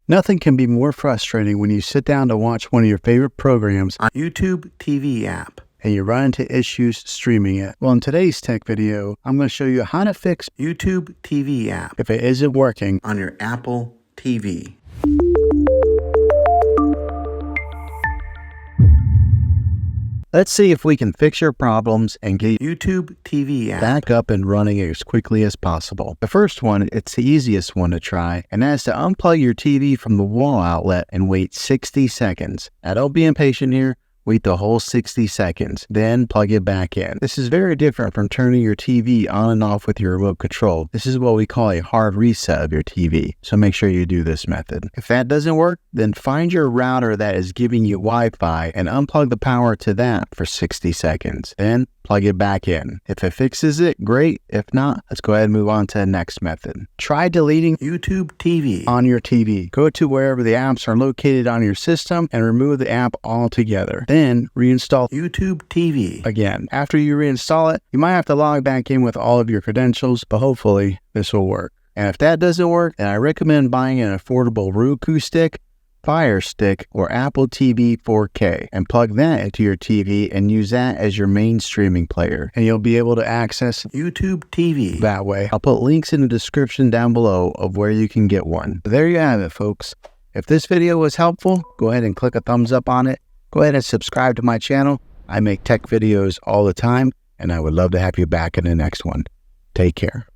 Nothing can be more frustrating when you sit down to watch one of your favorite programs on YouTube TV app and you run into issues streaming it. Well, in today's tech video, I'm going to show you how to fix YouTube TV app if it isn't working on your Apple TV. Let's see if we can fix your problems and get YouTube TV app back up and running as quickly as possible. The first one, it's the easiest one to try, and that's to unplug your TV from the wall outlet and wait 60 seconds. Now don't be impatient here. Wait the whole 60 seconds, then plug it back in. This is very different from turning your TV on and off with your remote control. This is what we call a hard reset of your TV, so make sure you do this method. If that doesn't work, then find your router that is giving you Wi-Fi and unplug the power to that for 60 seconds. Then plug it back in. If it fixes it, great. If not, let's go ahead and move on to the next method. Try deleting YouTube TV on your TV. Go to wherever the apps are located on your system and remove the app altogether. Then reinstall YouTube TV again. After you reinstall it, you might have to log back in with all of your credentials, but hopefully this will work. And if that doesn't work, then I recommend buying an affordable Roku stick, Fire Stick, or Apple TV 4K and plug that into your TV and use that as your main streaming player, and you'll be able to access YouTube TV that way. I'll put links in the description down below of where you can get one. There you have it, folks. If this video was helpful, go ahead and click a thumbs up on it. Go ahead and subscribe to my channel. I make tech videos all the time, and I would love to have you back in the next one. Take care.